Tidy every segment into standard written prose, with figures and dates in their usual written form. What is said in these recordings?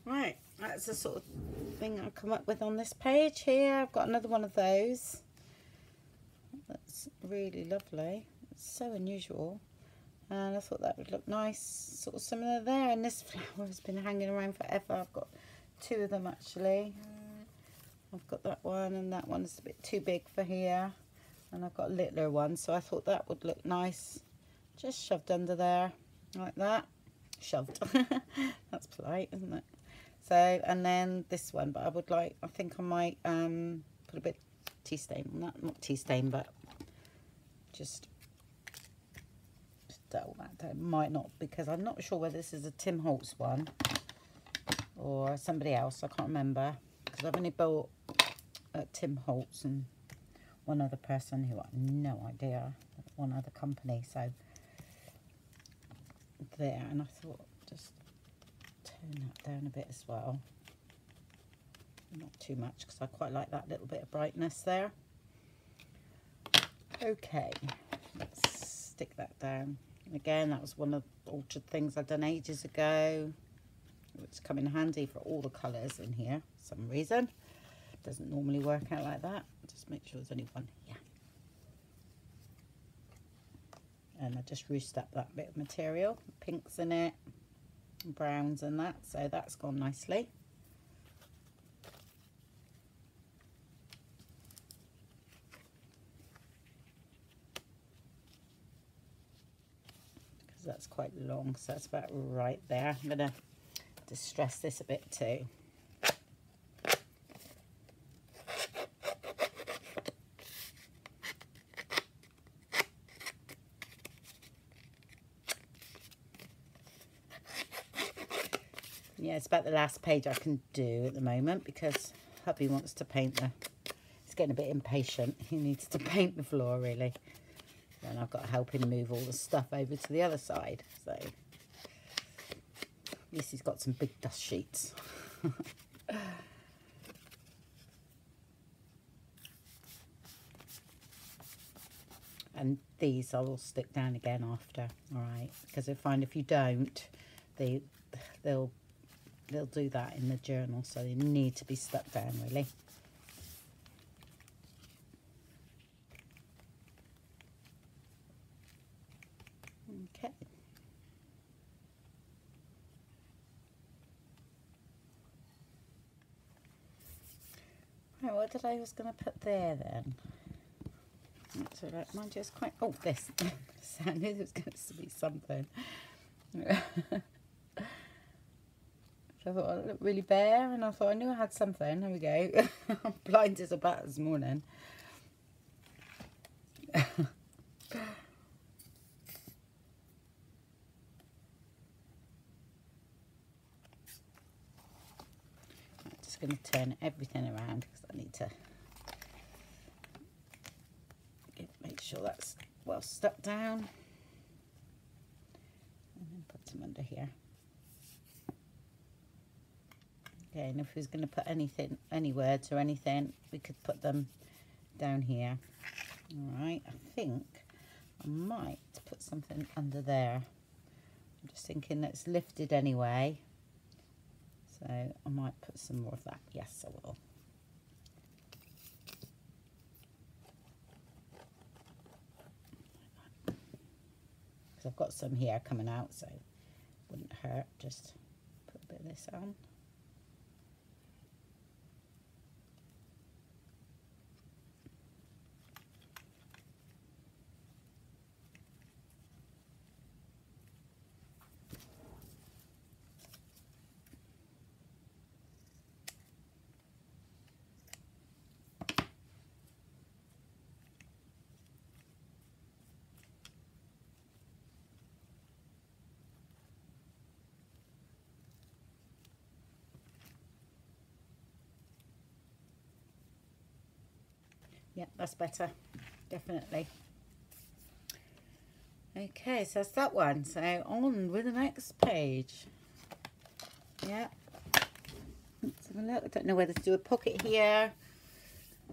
Right, that's the sort of thing I come up with on this page here. I've got another one of those. That's really lovely. It's so unusual. And I thought that would look nice, sort of similar there. And this flower has been hanging around forever. I've got two of them actually. I've got that one, and that one is a bit too big for here. And I've got a littler one, so I thought that would look nice. Just shoved under there, like that. Shoved. That's polite, isn't it? So, and then this one, but I would like, I think I might put a bit tea stain on that. Not tea stain, but just dull that down. Might not, because I'm not sure whether this is a Tim Holtz one or somebody else. I can't remember, because I've only bought Tim Holtz and one other person who I have no idea, one other company. So there, and I thought just turn that down a bit as well, not too much, because I quite like that little bit of brightness there. Okay, let's stick that down. Again, that was one of the orchard things I'd done ages ago. It's come in handy for all the colours in here for some reason. Doesn't normally work out like that. Just make sure there's only one here. And I just roosted up that bit of material. Pinks in it, browns and that, so that's gone nicely. Because that's quite long, so that's about right there. I'm going to distress this a bit too. Yeah, it's about the last page I can do at the moment, because hubby wants to paint he's getting a bit impatient. He needs to paint the floor really. And I've got to help him move all the stuff over to the other side. So at least he's got some big dust sheets. And these I will stick down again after, all right? Because I find if you don't, they'll do that in the journal, so they need to be stuck down really. Okay. Right, what did I was going to put there then? That's all right. Mind you, it's quite... Oh, this. I knew there was going to be something. I thought I looked really bare, and I thought I knew I had something. There we go. I'm blind as a bat this morning. I'm just going to turn everything around, because I need to make sure that's well stuck down. And then put some under here. Okay, and if we was going to put anything, any words or anything, we could put them down here. All right, I think I might put something under there. I'm just thinking that it's lifted anyway, so I might put some more of that. Yes, I will. Because I've got some here coming out, so it wouldn't hurt. Just put a bit of this on. Yeah, that's better, definitely. Okay, so that's that one. So on with the next page. Yeah. Let's have a look. I don't know whether to do a pocket here.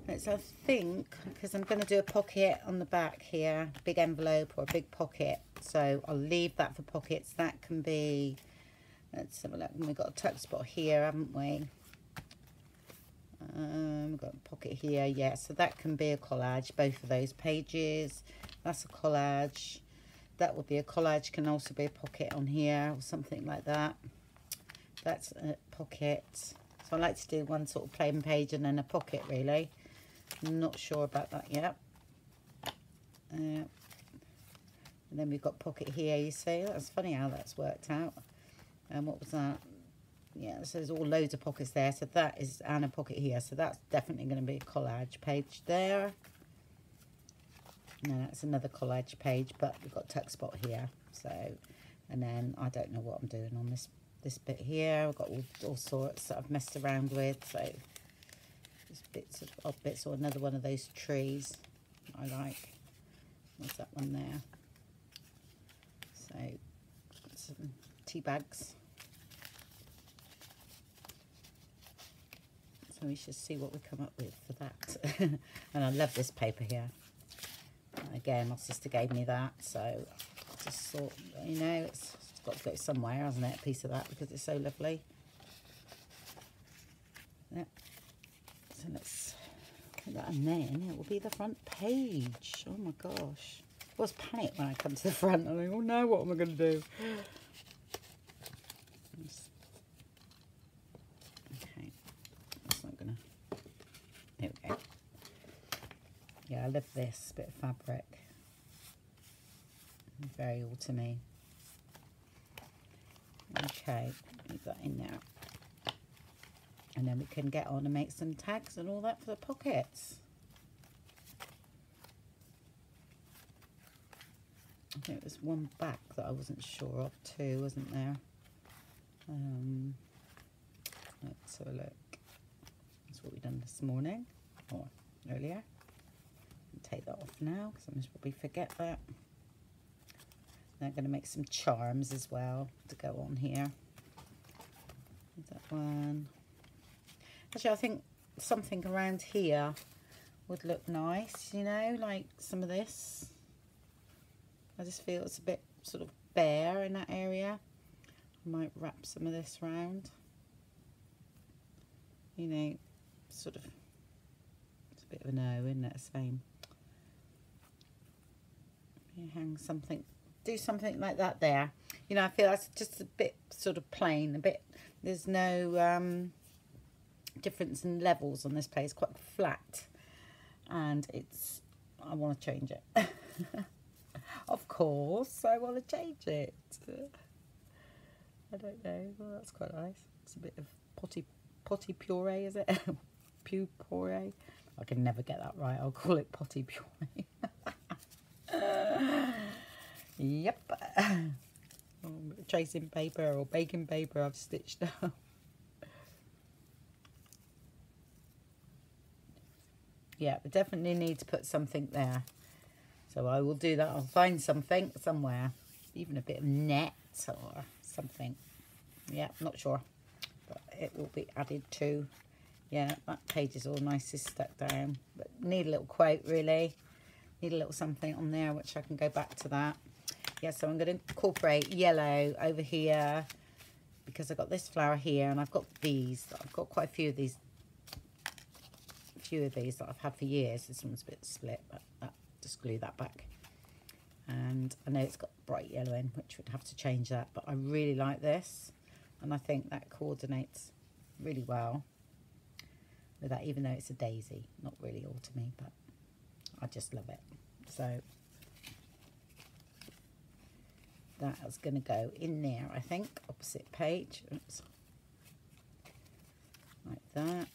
Let's I think, because I'm going to do a pocket on the back here, big envelope or a big pocket. So I'll leave that for pockets. That can be Let's have a look. We've got a tuck spot here, haven't we? We've got a pocket here. Yeah, so that can be a collage. Both of those pages. That's a collage. That would be a collage. Can also be a pocket on here or something like that. That's a pocket. So I like to do one sort of plain page and then a pocket, really. I'm not sure about that yet. And then we've got pocket here, you see. That's funny how that's worked out. And what was that? Yeah, so there's all loads of pockets there. So that is, and a pocket here. So that's definitely going to be a collage page there. No, that's another collage page, but we've got tuck spot here. So, and then I don't know what I'm doing on this bit here. I've got all sorts that I've messed around with. So just bits of odd bits, or another one of those trees I like. What's that one there? So some tea bags. So we should see what we come up with for that. And I love this paper here. Again, my sister gave me that, so I just thought, you know, it's got to go somewhere, hasn't it? A piece of that, because it's so lovely. Yeah. So let's put that, and then it will be the front page. Oh my gosh. I was panicked when I come to the front. I'm like, oh no, what am I going to do? Okay. That's not going to... Here we go. Yeah, I love this bit of fabric. Very autumny. Okay, leave that in there. And then we can get on and make some tags and all that for the pockets. I think it was one back that I wasn't sure of too, wasn't there? Let's have a look. That's what we've done this morning, or earlier. Take that off now because I must probably forget that. And I'm going to make some charms as well to go on here. That one. Actually, I think something around here would look nice, you know, like some of this. I just feel it's a bit sort of bare in that area. I might wrap some of this round. You know, sort of, it's a bit of an O, isn't it? Same. You hang something, do something like that there. You know, I feel that's just a bit sort of plain, a bit, there's no difference in levels on this place, quite flat. And it's, I want to change it. Of course, I want to change it. I don't know, well, that's quite nice. It's a bit of potty puree, is it? Pew puree. I can never get that right. I'll call it potty puree. Yep. Tracing paper or baking paper I've stitched up. Yeah, we definitely need to put something there. So I will do that. I'll find something somewhere. Even a bit of net or something. Yeah, not sure. But it will be added to. Yeah, that page is all nicely stuck down. But need a little quote, really. Need a little something on there, which I can go back to that. Yeah, so I'm going to incorporate yellow over here because I've got this flower here and I've got these. I've got quite a few of these that I've had for years. This one's a bit split, but just glue that back. And I know it's got bright yellow in, which would have to change that, but I really like this. And I think that coordinates really well with that, even though it's a daisy. Not really autumny, but I just love it. So that is going to go in there, I think, opposite page. Oops. Like that.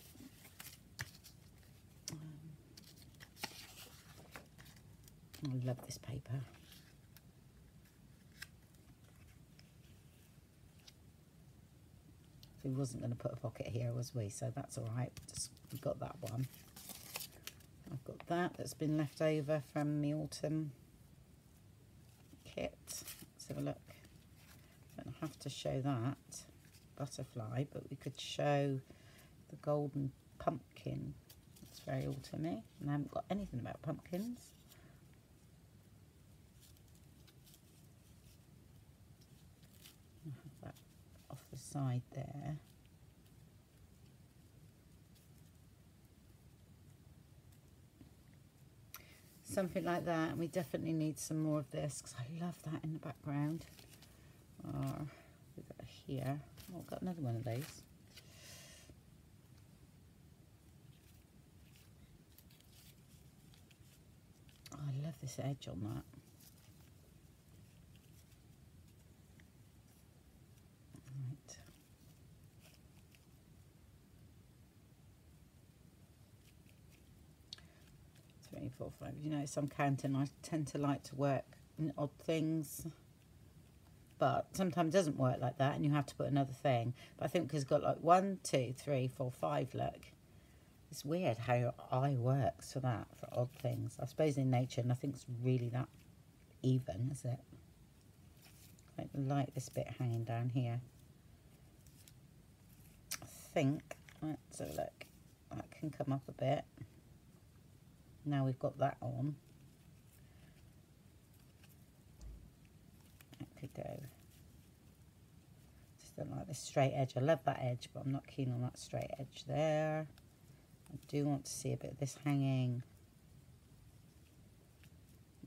I love this paper. So we wasn't going to put a pocket here, was we? So that's all right. Just we've got that one. I've got that that's been left over from the autumn kit. Let's have a look. Don't have to show that butterfly, but we could show the golden pumpkin. It's very autumny, and I haven't got anything about pumpkins. I'll have that off the side there. Something like that. And we definitely need some more of this because I love that in the background. We've got here. Oh, I've got another one of those. Oh, I love this edge on that. Right. 3, 4, 5. You know, so I'm counting. I tend to like to work in odd things, but sometimes it doesn't work like that and you have to put another thing. But I think because it's got like 1, 2, 3, 4, 5, look. It's weird how your eye works for that, for odd things. I suppose in nature nothing's really that even, is it? I like this bit hanging down here. I think, let's have a look, that can come up a bit. Now we've got that on. That could go. Just don't like this straight edge. I love that edge, but I'm not keen on that straight edge there. I do want to see a bit of this hanging.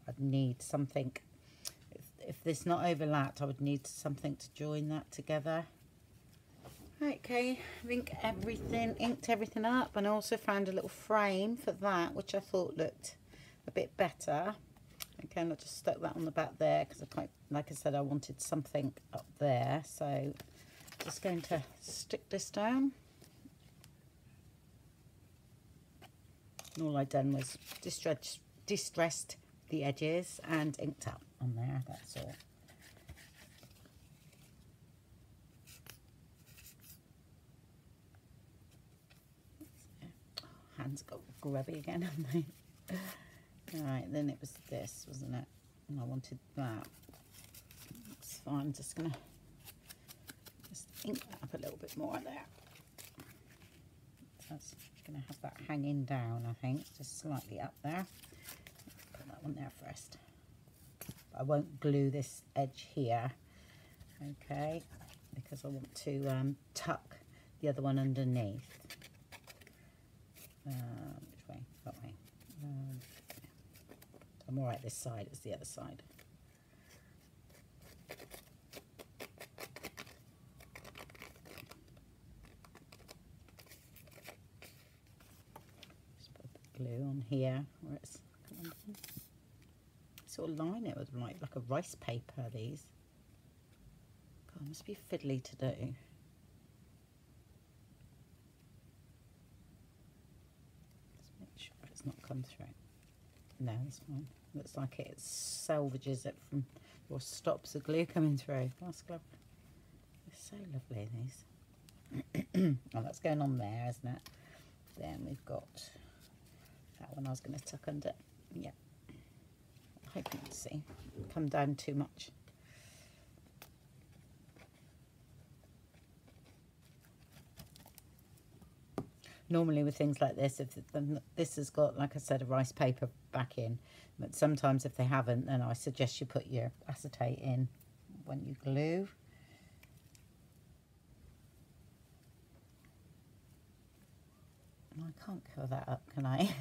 I'd need something, if this not overlapped, I would need something to join that together. Okay, inked everything up, and I also found a little frame for that, which I thought looked a bit better. Okay, and I just stuck that on the back there because like I said, I wanted something up there. So just going to stick this down. And all I'd done was distressed the edges and inked up on there, that's all. Hands got grubby again, haven't they? Alright, then it was this, wasn't it? And I wanted that. That's fine, I'm just going to ink that up a little bit more there. So that's going to have that hanging down, I think, just slightly up there. Put that one there first. I won't glue this edge here, okay, because I want to tuck the other one underneath. Which way? That way. I'm alright this side, it's the other side. Just put the glue on here where it's sort of line it with like a rice paper, these. God, it must be fiddly to do. Not come through. No, it's fine. Looks like it salvages it from, or stops the glue coming through. That's clever. They're so lovely, these. Oh, that's going on there, isn't it? Then we've got that one I was going to tuck under. Yeah. I hope you can see. Come down too much. Normally with things like this, if this has got, like I said, a rice paper backing, but sometimes if they haven't, then I suggest you put your acetate in when you glue. I can't cover that up, can I?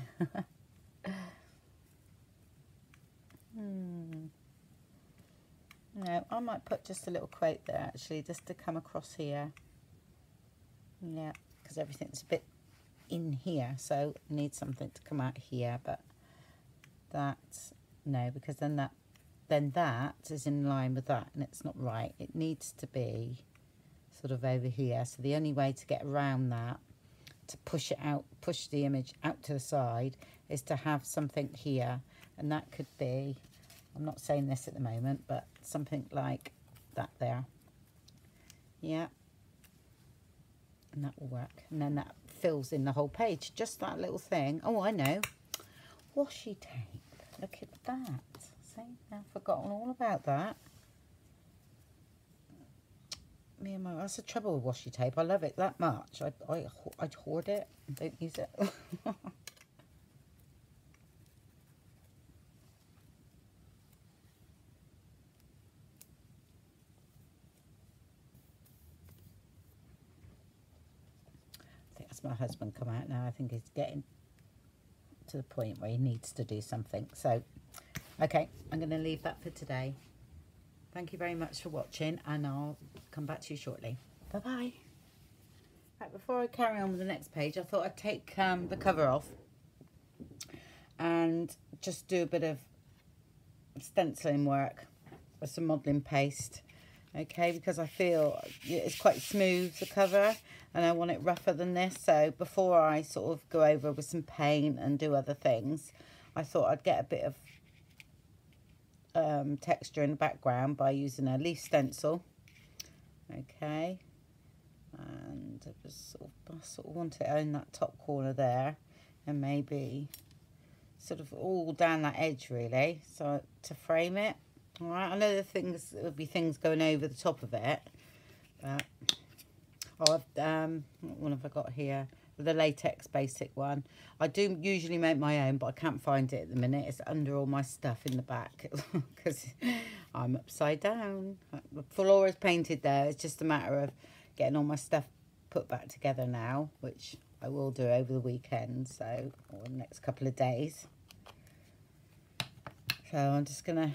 No, I might put just a little quote there actually, just to come across here. Yeah, because everything's a bit in here, so I need something to come out here, but that, no, because then that is in line with that, and it's not right. It needs to be sort of over here. So the only way to get around that, to push it out, push the image out to the side, is to have something here, and that could be, I'm not saying this at the moment, but something like that there. Yeah. And that will work. And then that fills in the whole page. Just that little thing. Oh, I know. Washi tape. Look at that. See, I've forgotten all about that. Me and my, that's the trouble with washi tape. I love it that much. I'd hoard it and don't use it. That's my husband come out now. I think he's getting to the point where he needs to do something. So, okay, I'm going to leave that for today. Thank you very much for watching, and I'll come back to you shortly. Bye-bye. Right, before I carry on with the next page, I thought I'd take the cover off and just do a bit of stenciling work with some modelling paste. Okay, because I feel it's quite smooth, the cover, and I want it rougher than this. So before I sort of go over with some paint and do other things, I thought I'd get a bit of texture in the background by using a leaf stencil. Okay, and I sort of want it on that top corner there, and maybe sort of all down that edge really, so to frame it. All right, I know there'll be things going over the top of it, but what one have I got here? The latex basic one. I do usually make my own, but I can't find it at the minute. It's under all my stuff in the back because I'm upside down. The floor is painted there. It's just a matter of getting all my stuff put back together now, which I will do over the weekend, so, or the next couple of days. So I'm just gonna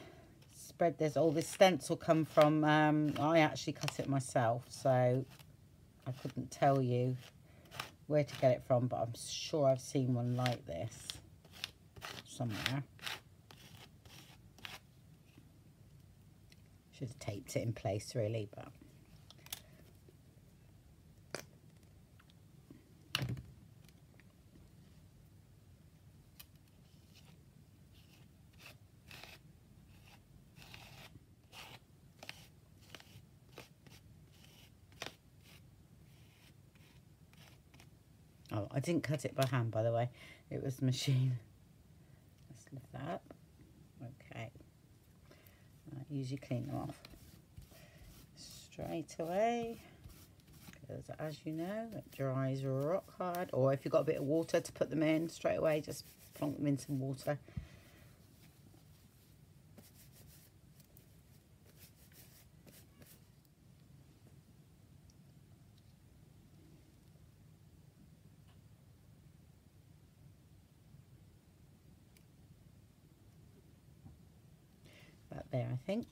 spread this. All this stencil come from, I actually cut it myself, so I couldn't tell you where to get it from, but I'm sure I've seen one like this somewhere. Should have taped it in place really, but oh, I didn't cut it by hand, by the way. It was the machine. Let's lift that up. Okay. Usually clean them off straight away, because as you know, it dries rock hard. Or if you've got a bit of water to put them in straight away, just plonk them in some water. About there, I think.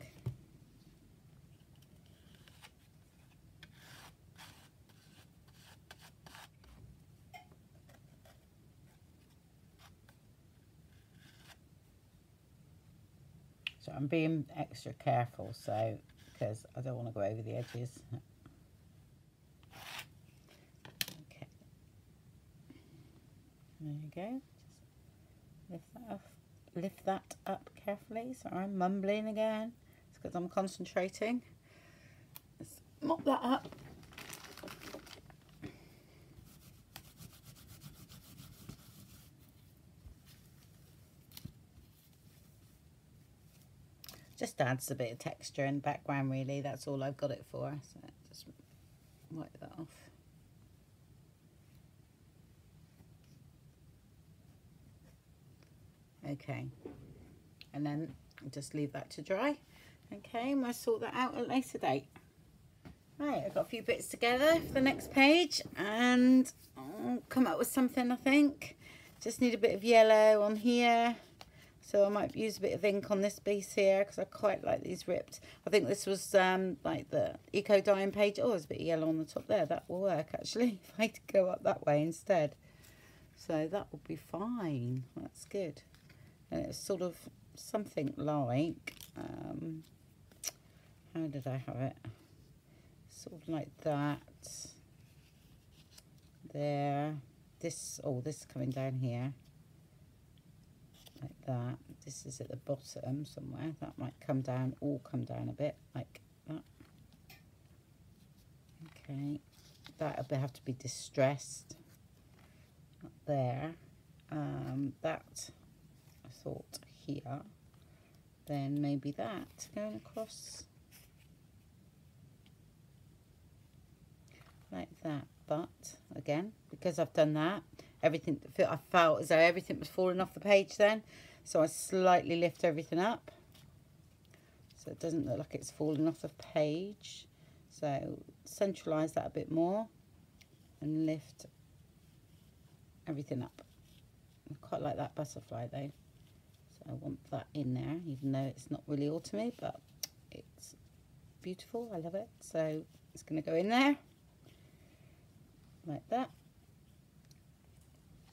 So I'm being extra careful, so because I don't want to go over the edges. Okay, there you go. Just lift that up carefully. So I'm mumbling again. It's because I'm concentrating. Let's mop that up. Just adds a bit of texture in the background really, that's all I've got it for. So just wipe that off. Okay, and then just leave that to dry. Okay, and we'll sort that out at a later date. Right, I've got a few bits together for the next page, and I'll come up with something, I think. Just need a bit of yellow on here. So I might use a bit of ink on this piece here because I quite like these ripped. I think this was like the eco dyeing page. Oh, there's a bit of yellow on the top there. That will work actually if I go up that way instead. So that will be fine. That's good. And it's sort of something like, how did I have it? Sort of like that. There. This, oh, this is coming down here. Like that. This is at the bottom somewhere. That might come down, all come down a bit like that. Okay, that'll have to be distressed up there. That I thought here. Then maybe that going across like that. But again, because I've done that, everything, I felt as though everything was falling off the page then, so I slightly lift everything up so it doesn't look like it's falling off the page. So centralize that a bit more and lift everything up. I quite like that butterfly though, so I want that in there, even though it's not really autumny, but it's beautiful. I love it. So it's going to go in there like that.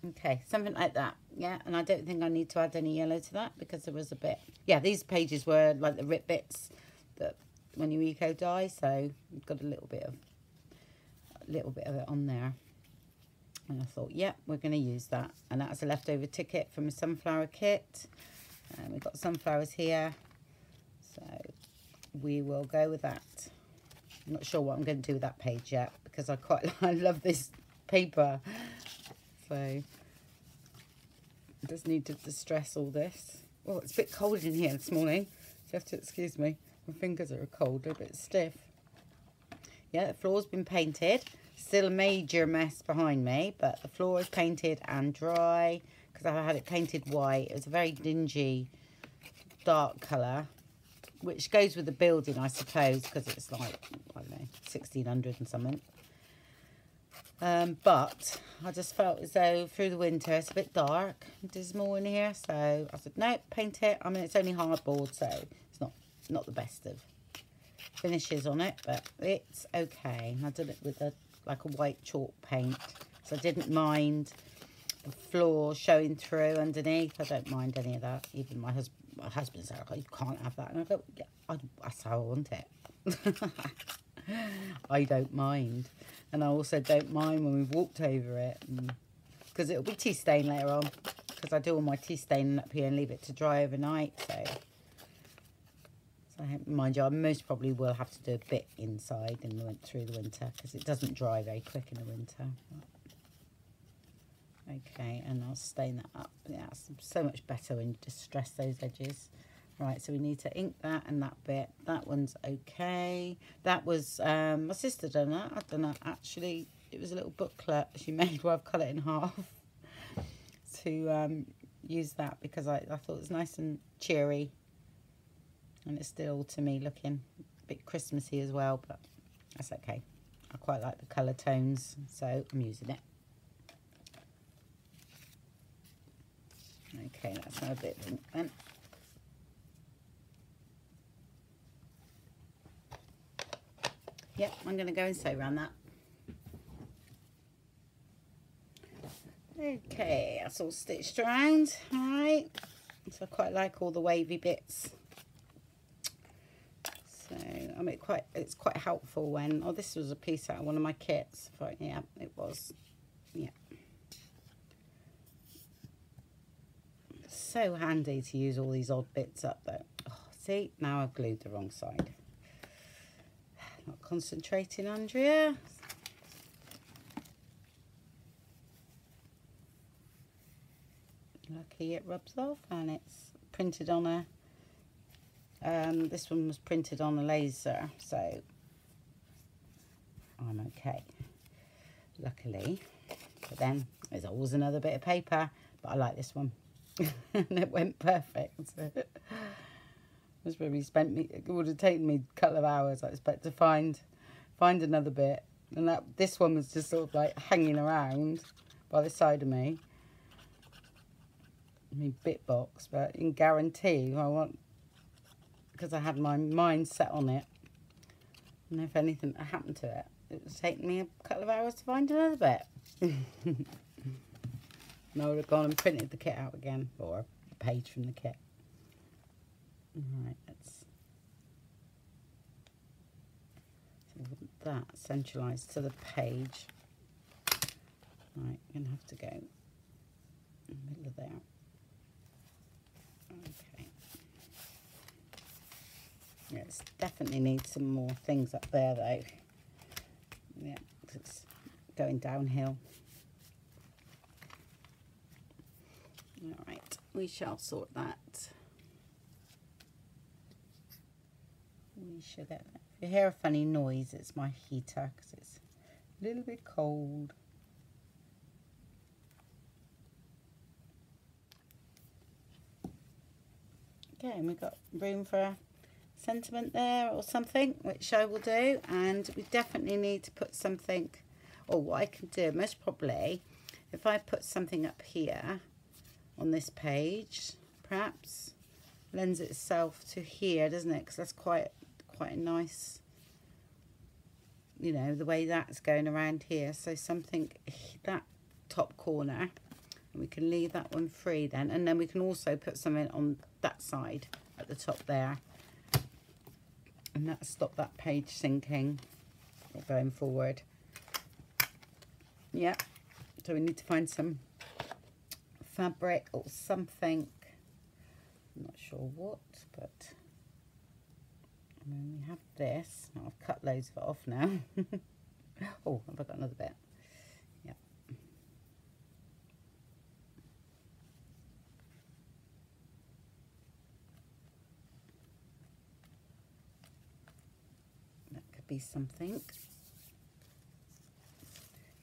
Okay, something like that. Yeah, and I don't think I need to add any yellow to that because there was a bit. Yeah, these pages were like the rip bits that when you eco dye, so you've got a little bit of it on there. And I thought, yeah, we're going to use that. And that's a leftover ticket from a sunflower kit. And we've got sunflowers here, so we will go with that. I'm not sure what I'm going to do with that page yet because I love this paper. So I just need to distress all this. Oh, it's a bit cold in here this morning, so you have to excuse me. My fingers are cold, they're a bit stiff. Yeah, the floor's been painted. Still a major mess behind me, but the floor is painted and dry because I had it painted white. It was a very dingy, dark colour, which goes with the building, I suppose, because it's like, I don't know, 1600 and something. But I just felt as though through the winter it's a bit dark and dismal in here, so I said no, paint it. I mean, it's only hardboard, so it's not the best of finishes on it, but it's okay. I did it with like a white chalk paint, so I didn't mind the floor showing through underneath. I don't mind any of that. Even my husband said, oh, you can't have that, and I go, yeah, that's how I want it. I don't mind. And I also don't mind when we've walked over it, because it'll be tea stain later on, because I do all my tea staining up here and leave it to dry overnight. So mind you, I most probably will have to do a bit inside through the winter, because it doesn't dry very quick in the winter. Okay, and I'll stain that up. Yeah, it's so much better when you distress those edges. Right, so we need to ink that and that bit. That one's okay. That was, my sister done that. I've done that actually. It was a little booklet she made where I've cut it in half to use that, because I thought it was nice and cheery. And it's still, to me, looking a bit Christmassy as well, but that's okay. I quite like the colour tones, so I'm using it. Okay, that's another bit of ink then. Yep, I'm going to go and sew around that. Okay, that's all stitched around. All right, so I quite like all the wavy bits. So I mean, it's quite helpful when. Oh, this was a piece out of one of my kits. But yeah, it was. Yeah, so handy to use all these odd bits up though. Oh, see, now I've glued the wrong side. Not concentrating, Andrea. Lucky it rubs off, and it's printed on a. This one was printed on a laser, so I'm okay. Luckily, but then there's always another bit of paper. But I like this one, and it went perfect. That's where we spent me. It would have taken me a couple of hours, I expect, to find another bit. And this one was just sort of like hanging around by the side of me. I mean, bit box, but you can guarantee I want, because I had my mind set on it. And if anything happened to it, it was taking me a couple of hours to find another bit. And I would have gone and printed the kit out again, or a page from the kit. Right, let's so that centralised to the page. Right, I'm gonna have to go in the middle of there. Okay. Yes, definitely need some more things up there though. Yeah, because it's going downhill. All right, we shall sort that. We should get that. If you hear a funny noise, it's my heater because it's a little bit cold. Okay, and we've got room for a sentiment there or something, which I will do. And we definitely need to put something, or what I can do most probably if I put something up here on this page, perhaps lends itself to here, doesn't it? Because that's quite a nice, you know, the way that's going around here. So something that top corner, and we can leave that one free then, and then we can also put something on that side at the top there, and that'll stop that page sinking or going forward. Yeah, so we need to find some fabric or something. I'm not sure what, but I mean, we have this. I've cut loads of it off now. Oh, have I got another bit? Yeah. That could be something.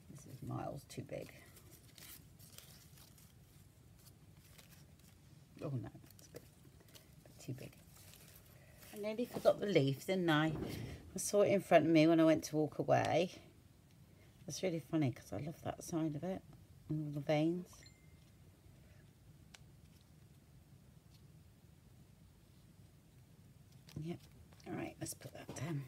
This is miles too big. Oh no, it's a bit too big. I nearly forgot the leaf, didn't I? I saw it in front of me when I went to walk away. That's really funny because I love that side of it, and all the veins. Yep. All right, let's put that down.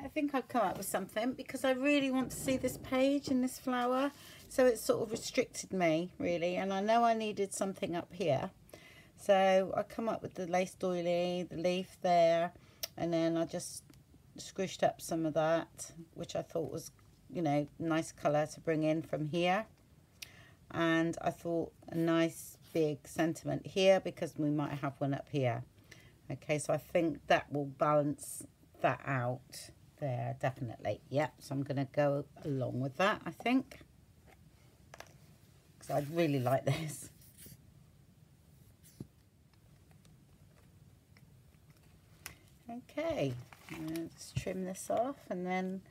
I think I've come up with something because I really want to see this page and this flower, so it sort of restricted me really, and I know I needed something up here, so I come up with the lace doily, the leaf there, and then I just squished up some of that, which I thought was, you know, nice colour to bring in from here, and I thought a nice big sentiment here because we might have one up here. Okay, so I think that will balance that out there, definitely. Yep, so I'm going to go along with that, I think, because I really like this. Okay, let's trim this off, and then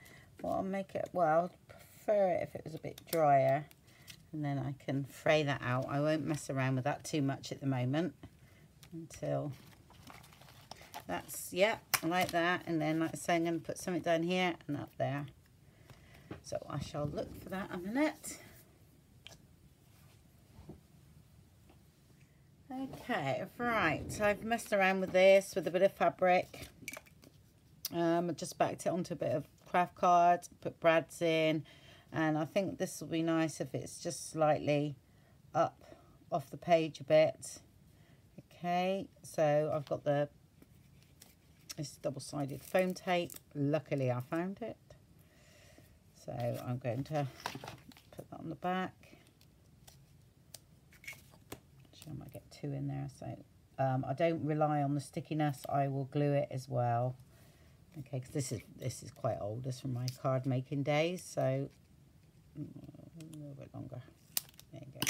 what I'll make it, well, I'd prefer it if it was a bit drier, and then I can fray that out. I won't mess around with that too much at the moment until that's, yeah, I like that. And then, like I say, I'm going to put something down here and up there. So I shall look for that a minute. Okay, right, so I've messed around with this with a bit of fabric. I just backed it onto a bit of craft card, put brads in, and I think this will be nice if it's just slightly up off the page a bit. Okay, so I've got this double-sided foam tape. Luckily I found it, so I'm going to put that on the back. Actually, I might get two in there, so I don't rely on the stickiness. I will glue it as well. Okay, because this is quite old. This is from my card making days, so a little bit longer. There you go.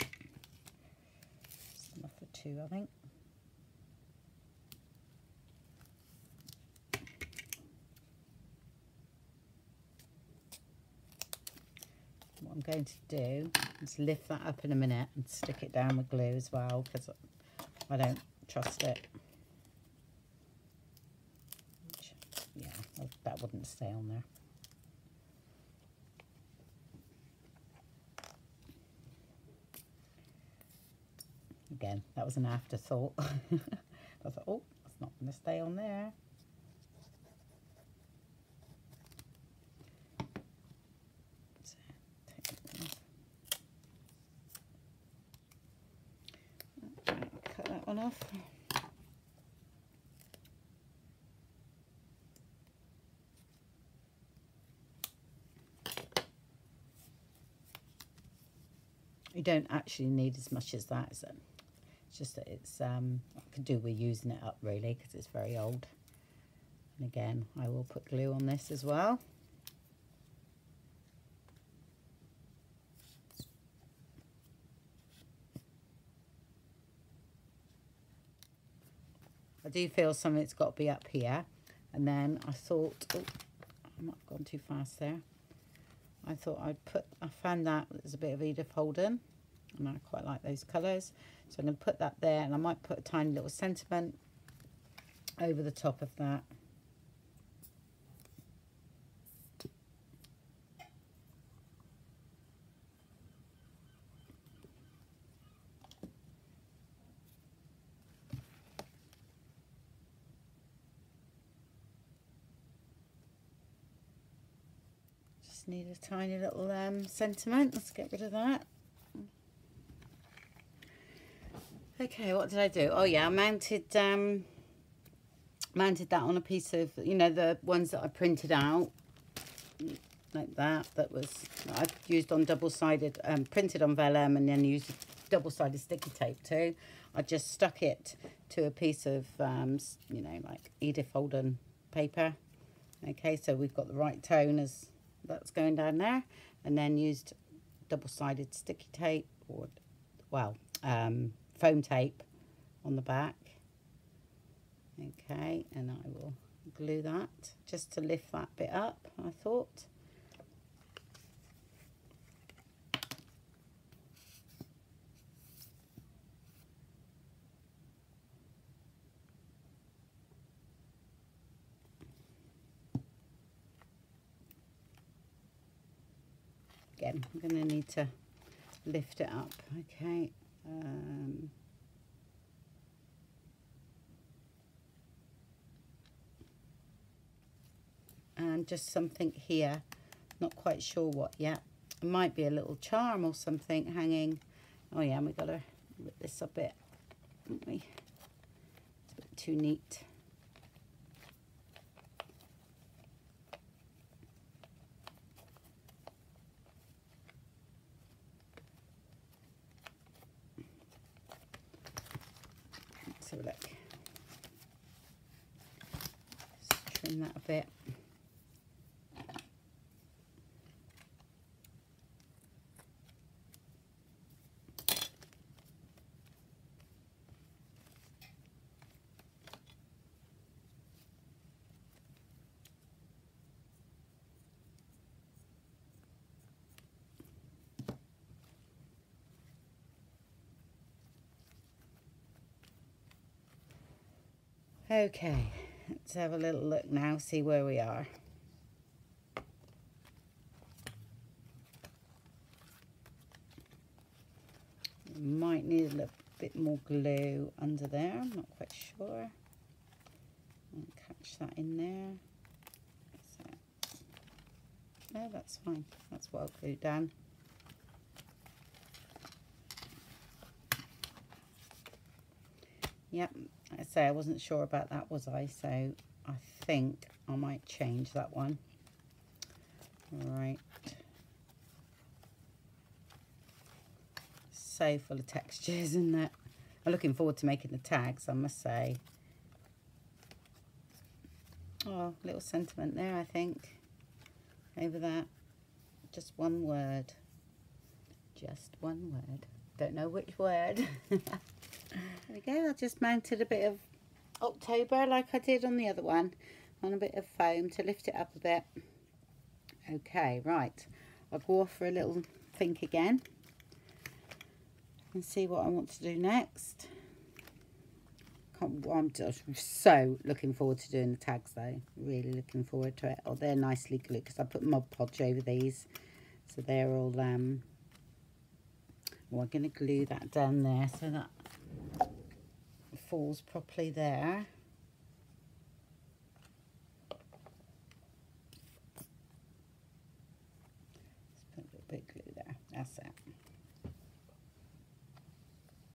It's enough for two, I think. What I'm going to do is lift that up in a minute and stick it down with glue as well, because I don't trust it. Yeah, that wouldn't stay on there. Again, that was an afterthought. I thought, oh, it's not going to stay on there. So, take it off. Okay, cut that one off. You don't actually need as much as that, so It's just that it's, I could do with using it up really because it's very old. And again, I will put glue on this as well. I do feel some of it's got to be up here. And then I thought, oh, I might have gone too fast there. I thought I found that there's a bit of Edith Holden, and I quite like those colours. So I'm going to put that there, and I might put a tiny little sentiment over the top of that. Need a tiny little sentiment. Let's get rid of that. Okay, what did I do? Oh yeah, I mounted that on a piece of, you know, the ones that I printed out like that. That was I used on double-sided, printed on vellum, and then used double-sided sticky tape too. I just stuck it to a piece of you know, like Edith Holden paper. Okay, so we've got the right tone as that's going down there, and then used double-sided sticky tape, or well, foam tape on the back. Okay, and I will glue that just to lift that bit up, I thought. Again, I'm going to need to lift it up. Okay. And just something here, not quite sure what yet. It might be a little charm or something hanging. Oh yeah, and we've got to rip this a bit, haven't we? It's a bit too neat. Let's have a look. Just trim that a bit. Okay, let's have a little look now, see where we are. Might need a little bit more glue under there, I'm not quite sure. I'll catch that in there. No, that's fine, that's well glued down. Yep, I say I wasn't sure about that, was I? So I think I might change that one. Right. So full of textures, isn't it? I'm looking forward to making the tags, I must say. Oh, little sentiment there, I think. Over that. Just one word. Just one word. Don't know which word. There we go, I just mounted a bit of October like I did on the other one, on a bit of foam to lift it up a bit. Okay, right, I'll go off for a little think again and see what I want to do next. I'm just so looking forward to doing the tags though, really looking forward to it. Oh, they're nicely glued because I put Mod Podge over these, so they're all well, I'm going to glue that down there so that falls properly there. Just put a little bit of glue there, that's it.